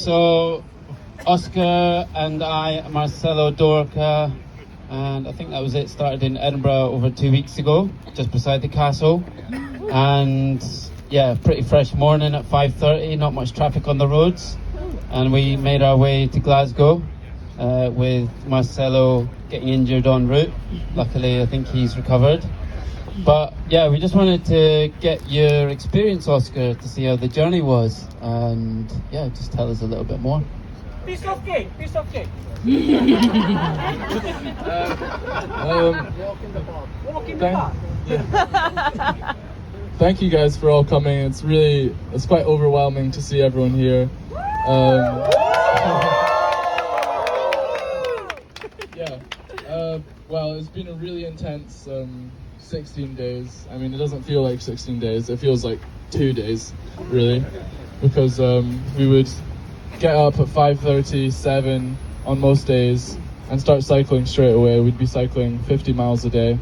So Oscar and I, Marcello, Dorca, and I think that was it, started in Edinburgh over 2 weeks ago, just beside the castle. And yeah, pretty fresh morning at 5:30, not much traffic on the roads. And we made our way to Glasgow with Marcello getting injured en route. Luckily, I think he's recovered. But yeah, we just wanted to get your experience, Oscar, to see how the journey was. And yeah, just tell us a little bit more. Piece of cake. Walk in the park. Thank you guys for all coming. It's quite overwhelming to see everyone here. Well, it's been a really intense 16 days. I mean, it doesn't feel like 16 days. It feels like 2 days, really, because we would get up at 5:30, 7 on most days and start cycling straight away. We'd be cycling 50 miles a day,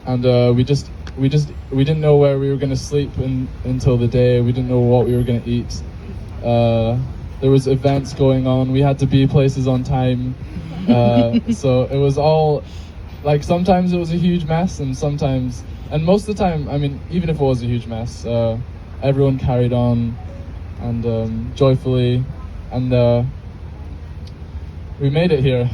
and we didn't know where we were going to sleep until the day. We didn't know what we were going to eat. There was events going on. We had to be places on time. So it was all, like, sometimes it was a huge mess, and most of the time, I mean, even if it was a huge mess, everyone carried on and joyfully, and we made it here.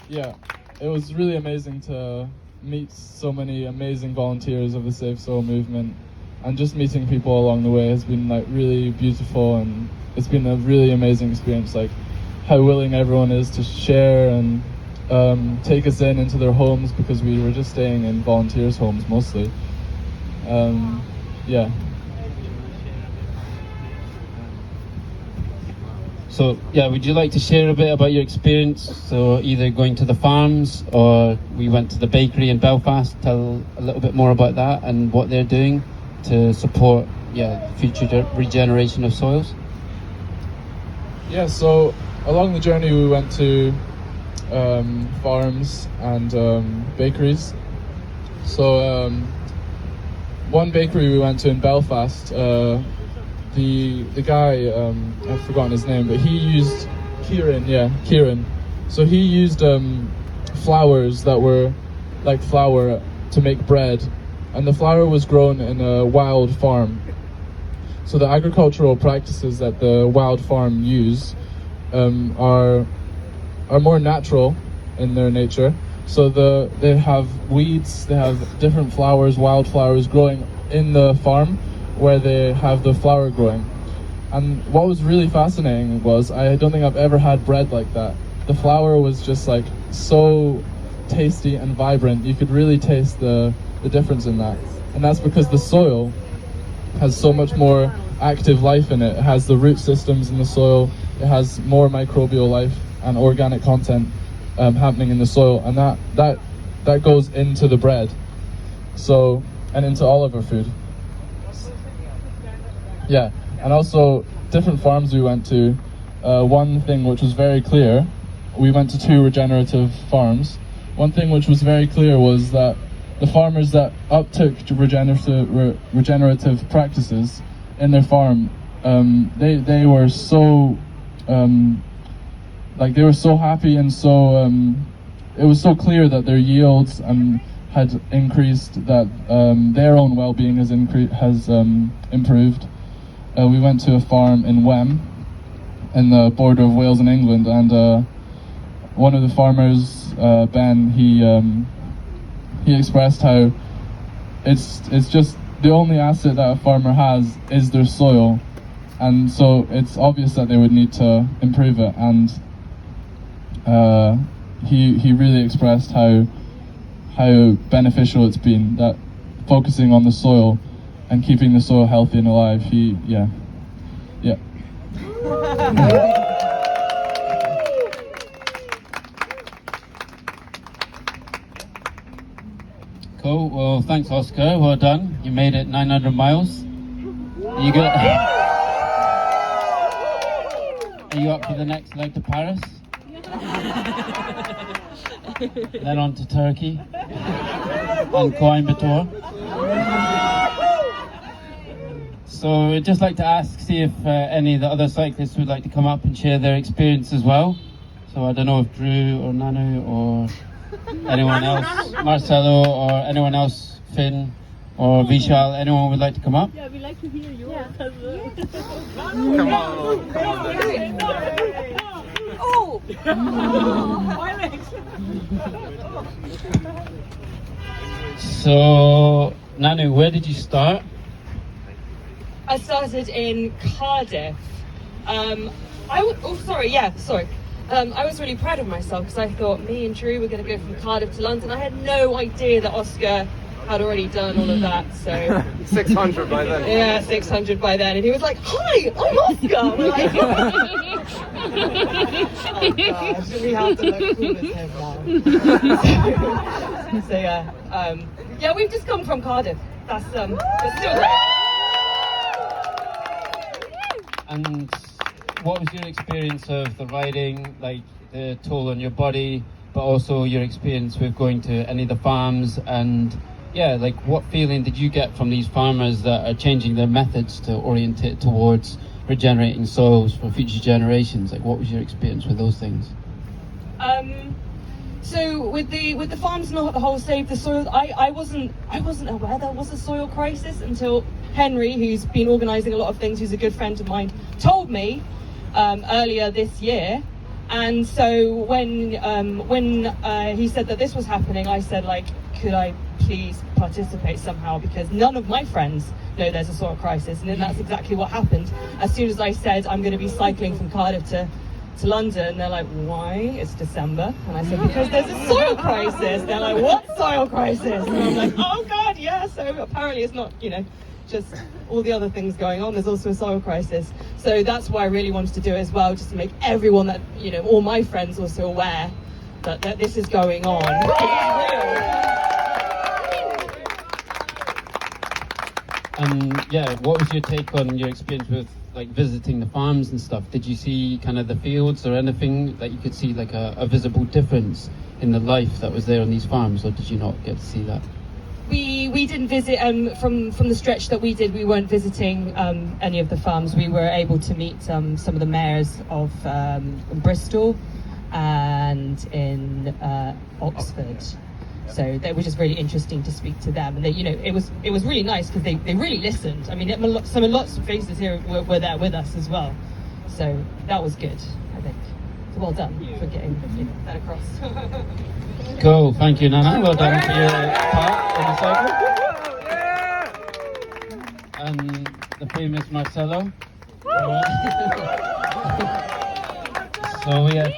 Yeah, it was really amazing to meet so many amazing volunteers of the Save Soil movement, and just meeting people along the way has been like really beautiful, and it's been a really amazing experience, like how willing everyone is to share and take us into their homes, because we were just staying in volunteers' homes mostly. Yeah. So yeah, would you like to share a bit about your experience? So either going to the farms, or we went to the bakery in Belfast. Tell a little bit more about that and what they're doing to support future regeneration of soils. Yeah, so along the journey we went to farms and bakeries. So one bakery we went to in Belfast, the guy, I've forgotten his name, but he used Kieran. So he used flowers that were like flour to make bread, and the flour was grown in a wild farm. So the agricultural practices that the wild farm use are more natural in their nature. So they have weeds, they have different flowers, wild flowers growing in the farm where they have the flour growing. And what was really fascinating was, I don't think I've ever had bread like that. The flour was just like so tasty and vibrant. You could really taste the difference in that. And that's because the soil has so much more active life in it. It has the root systems in the soil. It has more microbial life and organic content happening in the soil, and that goes into the bread, so, and into all of our food. Yeah, and also different farms we went to. One thing which was very clear, we went to 2 regenerative farms. One thing which was very clear was that the farmers that uptook regenerative practices in their farm, they were so they were so happy, and so it was so clear that their yields had increased, that their own well-being has improved. We went to a farm in Wem, in the border of Wales and England, and one of the farmers, Ben, he expressed how it's just the only asset that a farmer has is their soil, and so it's obvious that they would need to improve it. And he really expressed how beneficial it's been, that focusing on the soil and keeping the soil healthy and alive. Yeah. Cool. Well, thanks, Oscar. Well done. You made it 900 miles. Are you up for the next leg to Paris? Then on to Turkey and Coimbatore. So we'd just like to ask, see if any of the other cyclists would like to come up and share their experience as well. So I don't know if Drew or Nanou or anyone else, Marcello or anyone else, Finn or Vishal, anyone would like to come up? Yeah, we like to hear you. Yeah. Come on. Oh! So Nanou, where did you start? I started in Cardiff. I was really proud of myself because I thought me and Drew were going to go from Cardiff to London. I had no idea that Oscar had already done all of that. So 600 by then. yeah, 600 by then, and he was like, "Hi, I'm Oscar." We're like, "Oh gosh, we have to look cool as him now." So yeah, we've just come from Cardiff. That's still great. And what was your experience of the riding, like the toll on your body, but also your experience with going to any of the farms? And yeah, like what feeling did you get from these farmers that are changing their methods to orient it towards regenerating soils for future generations? Like what was your experience with those things? So with the farms and the whole Save the Soil, I wasn't aware there was a soil crisis until Henry, who's been organising a lot of things, who's a good friend of mine, told me earlier this year. And so when he said that this was happening, I said, like, could I please participate somehow, because none of my friends know there's a soil crisis. And then that's exactly what happened. As soon as I said I'm going to be cycling from Cardiff to London, they're like, why? It's December. And I said, because there's a soil crisis. They're like, what soil crisis? And I'm like, oh God, yeah. So apparently it's not, just all the other things going on. There's also a soil crisis. So that's why I really wanted to do it as well, just to make everyone that, all my friends also aware that this is going on. And yeah, what was your take on your experience with like visiting the farms and stuff? Did you see kind of the fields or anything that you could see like a visible difference in the life that was there on these farms, or did you not get to see that? We didn't visit from the stretch that we did. We weren't visiting any of the farms. We were able to meet some of the mayors of Bristol and in Oxford. So they were just really interesting to speak to them, and they, it was really nice because they really listened. I mean, lots of faces here were there with us as well, so that was good, I think. So well done for getting that across. Cool, thank you, Nana. Well done for your part in the cycle. And the famous Marcello. So we had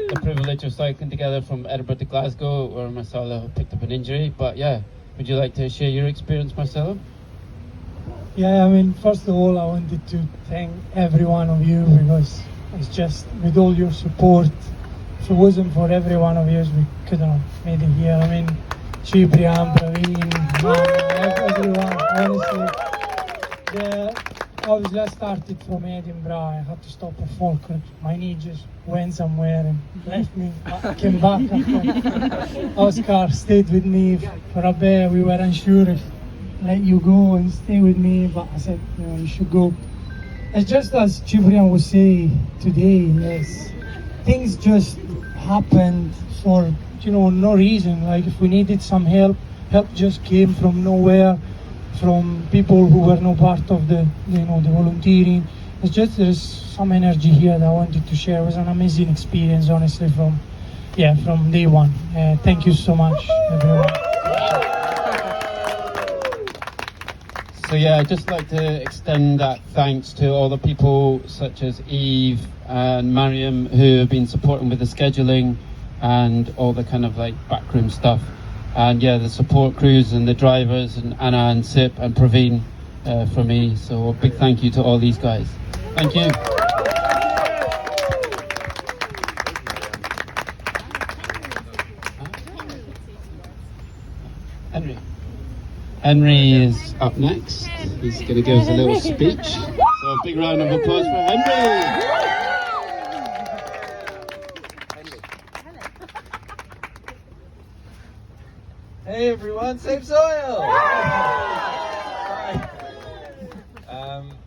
the privilege of cycling together from Edinburgh to Glasgow, where Marcello picked up an injury. But yeah, would you like to share your experience, Marcello? Yeah, I mean, first of all, I wanted to thank every one of you, because it's just with all your support. If it wasn't for every one of you, we couldn't have made it here. I mean, Ciprian, Praveen, everyone, honestly. Obviously, I started from Edinburgh. I had to stop at Falkirk. My knee just went somewhere and left me. I came back after. Oscar stayed with me for a bit. We were unsure if let you go and stay with me, but I said, you should go. It's just as Ciprian would say today, yes, things just happened for no reason. Like if we needed some help just came from nowhere, from people who were no part of the the volunteering. It's just there's some energy here that I wanted to share. It was an amazing experience, honestly, from day one. Thank you so much, everyone. So yeah, I'd just like to extend that thanks to all the people such as Eve and Mariam who have been supporting with the scheduling and all the kind of like backroom stuff. And yeah, the support crews and the drivers and Anna and Sip and Praveen for me. So a big thank you to all these guys. Thank you. Henry is up next. He's going to give us a little speech. So a big round of applause for Henry. Hey everyone, save soil!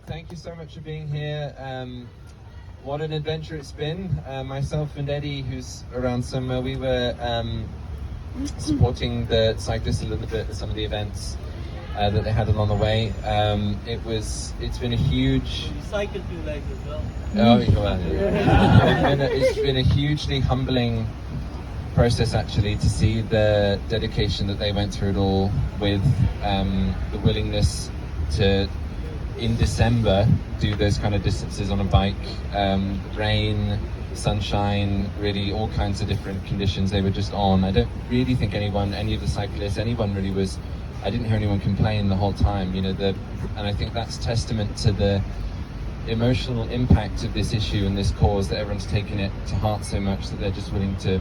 Thank you so much for being here. What an adventure it's been. Myself and Eddie, who's around somewhere, we were supporting the cyclists a little bit at some of the events that they had along the way. It's been a huge... We cycled 2 legs as well. Oh, well, it's been a hugely humbling process, actually, to see the dedication that they went through it all with, the willingness to, in December, do those kind of distances on a bike. Rain, sunshine, really all kinds of different conditions they were just on. I don't really think any of the cyclists, anyone really was, I didn't hear anyone complain the whole time, and I think that's testament to the emotional impact of this issue and this cause, that everyone's taken it to heart so much that they're just willing to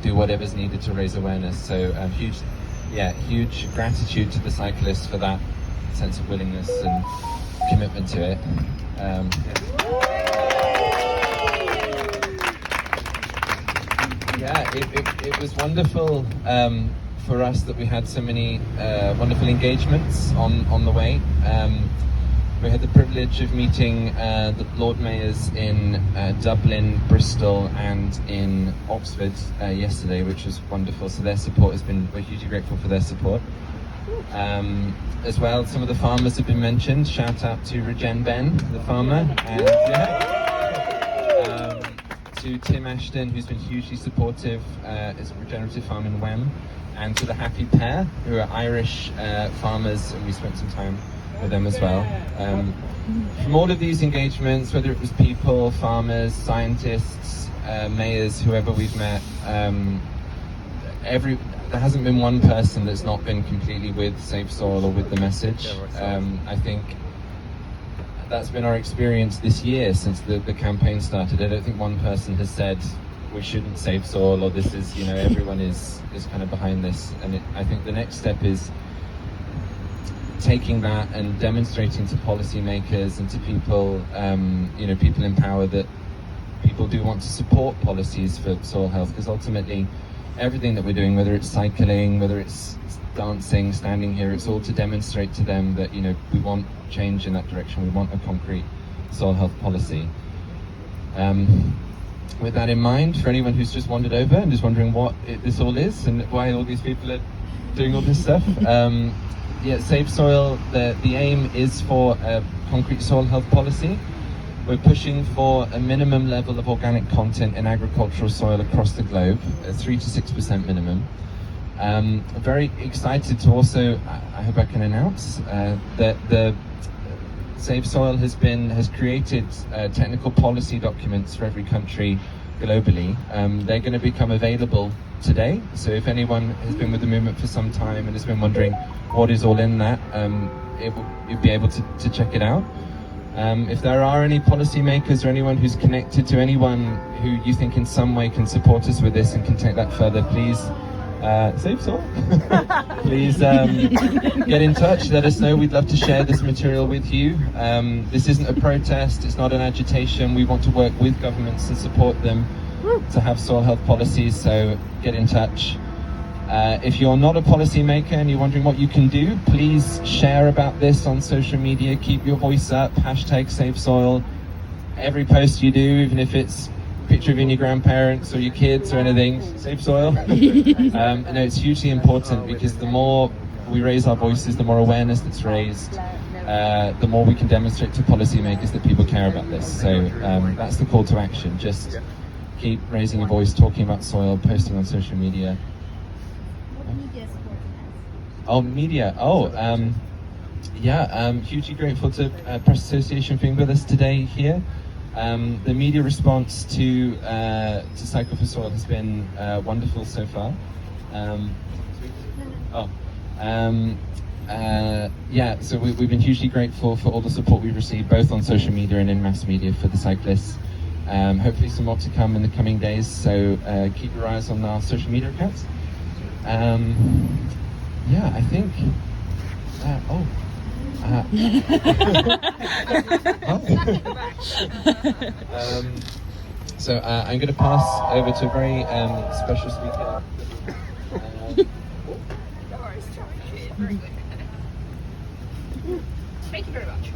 do whatever's needed to raise awareness. So huge gratitude to the cyclists for that sense of willingness and commitment to it. It was wonderful for us that we had so many wonderful engagements on the way. We had the privilege of meeting the Lord Mayors in Dublin, Bristol and in Oxford yesterday, which was wonderful. So their support has been, we're hugely grateful for their support. As well, some of the farmers have been mentioned. Shout out to Regen Ben, the farmer, and to Tim Ashton, who's been hugely supportive as a regenerative farm in Wem, and to the Happy Pair, who are Irish farmers, and we spent some time with them as well. From all of these engagements, whether it was people, farmers, scientists, mayors, whoever we've met, there hasn't been one person that's not been completely with Save Soil or with the message. I think that's been our experience this year since the campaign started. I don't think one person has said we shouldn't save soil, or this is, everyone is kind of behind this. And I think the next step is taking that and demonstrating to policymakers and to people, people in power, that people do want to support policies for soil health, because ultimately everything that we're doing, whether it's cycling, whether it's dancing, standing here, it's all to demonstrate to them that we want change in that direction. We want a concrete soil health policy. With that in mind, for anyone who's just wandered over and is wondering what this all is and why all these people are doing all this stuff, Save Soil, the aim is for a concrete soil health policy. We're pushing for a minimum level of organic content in agricultural soil across the globe, a 3 to 6% minimum. I'm very excited to also, I hope I can announce, that the Save Soil has created technical policy documents for every country globally. They're going to become available today, so if anyone has been with the movement for some time and has been wondering what is all in that, you'll be able to check it out. If there are any policymakers or anyone who's connected to anyone who you think in some way can support us with this and can take that further, please Save Soil. Please get in touch, let us know. We'd love to share this material with you. This isn't a protest, it's not an agitation. We want to work with governments and support them to have soil health policies, so get in touch. If you're not a policymaker and you're wondering what you can do, please share about this on social media. Keep your voice up, hashtag Save Soil. Every post you do, even if it's a picture of your grandparents or your kids or anything, Save Soil. It's hugely important, because the more we raise our voices, the more awareness that's raised, the more we can demonstrate to policymakers that people care about this. So that's the call to action. Just keep raising your voice, talking about soil, posting on social media. Media. Hugely grateful to Press Association for being with us today here. The media response to Cycle for Soil has been wonderful so far. So we've been hugely grateful for all the support we've received, both on social media and in mass media, for the cyclists. Hopefully some more to come in the coming days, so keep your eyes on our social media accounts. I think. I'm going to pass over to a very special speaker. Thank you very much.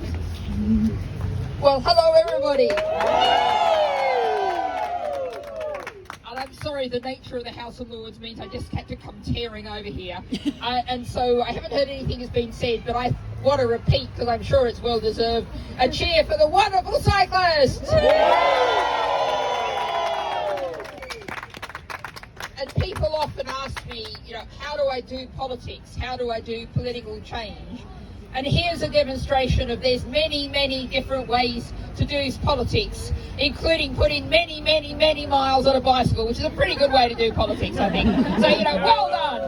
Well, hello everybody. And I'm sorry, the nature of the House of Lords means I just had to come tearing over here. And so I haven't heard anything has been said, but I want to repeat, because I'm sure it's well deserved, a cheer for the wonderful cyclists. And people often ask me, how do I do politics? How do I do political change? And here's a demonstration of there's many, many different ways to do politics, including putting many, many, many miles on a bicycle, which is a pretty good way to do politics, I think. So, well done.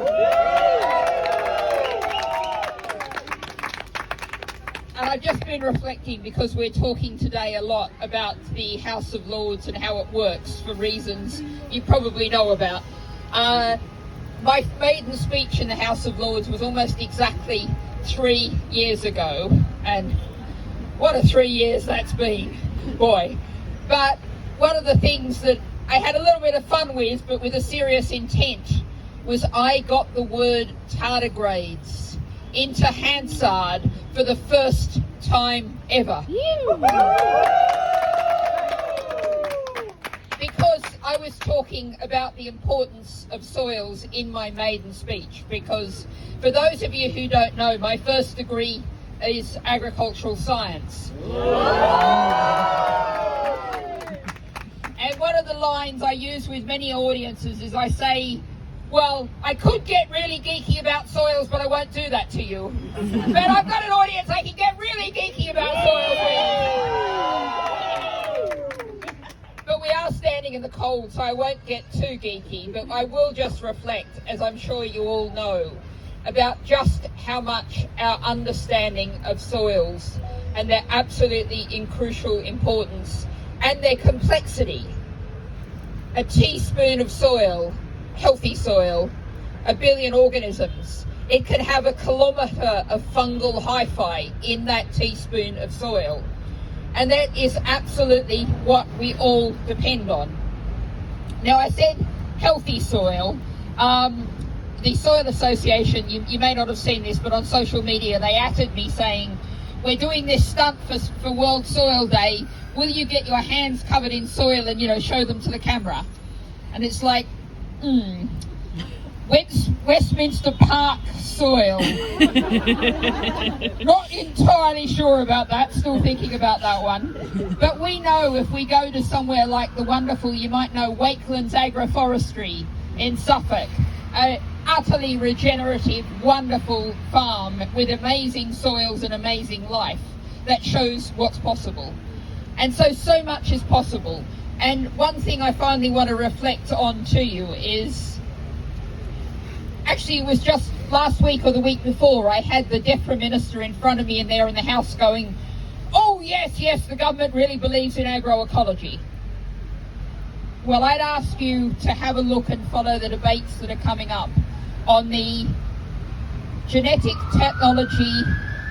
And I've just been reflecting, because we're talking today a lot about the House of Lords and how it works for reasons you probably know about. My maiden speech in the House of Lords was almost exactly 3 years ago, and what a 3 years that's been, boy. But one of the things that I had a little bit of fun with, but with a serious intent, was I got the word tardigrades into Hansard for the first time ever. Because I was talking about the importance of soils in my maiden speech, because for those of you who don't know, my first degree is agricultural science. And one of the lines I use with many audiences is I say, well, I could get really geeky about soils, but I won't do that to you. But I've got an audience I can get really geeky about soils. But we are standing in the cold, so I won't get too geeky, but I will just reflect, as I'm sure you all know, about just how much our understanding of soils and their absolutely crucial importance and their complexity. A teaspoon of soil, healthy soil, 1 billion organisms. It can have 1 kilometre of fungal hyphae in that teaspoon of soil. And that is absolutely what we all depend on. Now, I said healthy soil. The Soil Association, you may not have seen this, but on social media they atted me saying, we're doing this stunt for World Soil Day. Will you get your hands covered in soil and, show them to the camera? And it's like, Westminster Park soil. Not entirely sure about that, still thinking about that one. But we know if we go to somewhere like the wonderful, you might know, Wakelands Agroforestry in Suffolk, utterly regenerative, wonderful farm with amazing soils and amazing life that shows what's possible. And so much is possible. And one thing I finally want to reflect on to you is, actually it was just last week or the week before, I had the DEFRA minister in front of me and there in the House going, oh yes, the government really believes in agroecology. Well, I'd ask you to have a look and follow the debates that are coming up on the genetic technology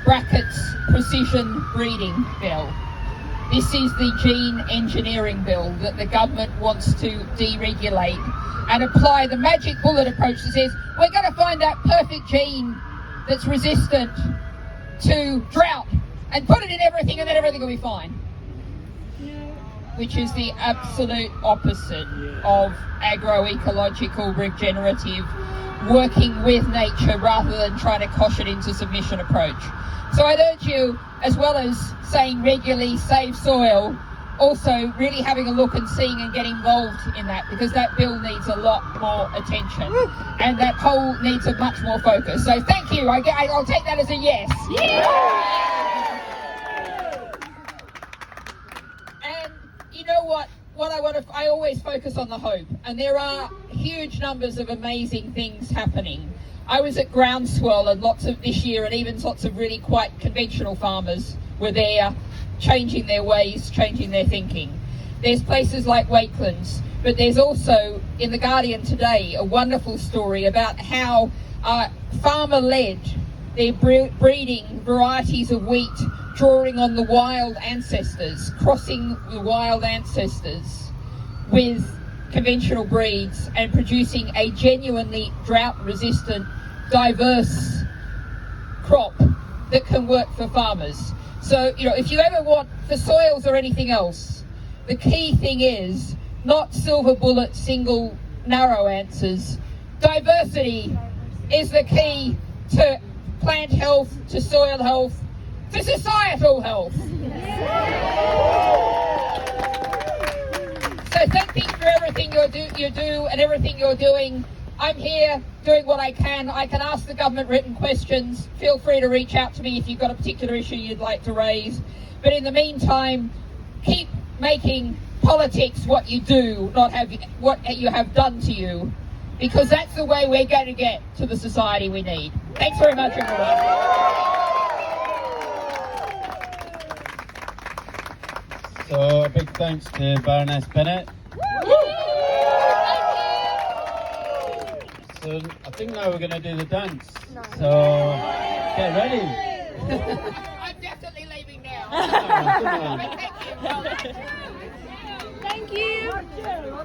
brackets precision breeding bill. This is the gene engineering bill that the government wants to deregulate and apply the magic bullet approach that says we're going to find that perfect gene that's resistant to drought and put it in everything and then everything will be fine. Which is the absolute opposite of agroecological, regenerative, working with nature rather than trying to cosh it into submission approach. So I'd urge you, as well as saying regularly save soil, also really having a look and seeing and getting involved in that, because that bill needs a lot more attention and that poll needs a much more focus. So thank you. I'll take that as a yes. And you know what? I always focus on the hope, and there are huge numbers of amazing things happening. I was at Groundswell and lots of this year, and even lots of really quite conventional farmers were there, changing their ways, changing their thinking. There's places like Wakelands, but there's also in The Guardian today a wonderful story about how farmer-led, they're breeding varieties of wheat, drawing on the wild ancestors, crossing the wild ancestors with conventional breeds and producing a genuinely drought-resistant, diverse crop that can work for farmers. So, you know, if you ever want, for soils or anything else, the key thing is not silver bullet, single, narrow answers. Diversity is the key to plant health, to soil health, to societal health. So thank you for everything you do and everything you're doing. I'm here doing what I can. I can ask the government written questions. Feel free to reach out to me if you've got a particular issue you'd like to raise. But in the meantime, keep making politics what you do, not have what you have done to you, because that's the way we're going to get to the society we need. Thanks very much, everyone. So a big thanks to Baroness Bennett. So I think now we're going to do the dance. So get ready. I'm definitely leaving now. Come on. Thank you. Thank you.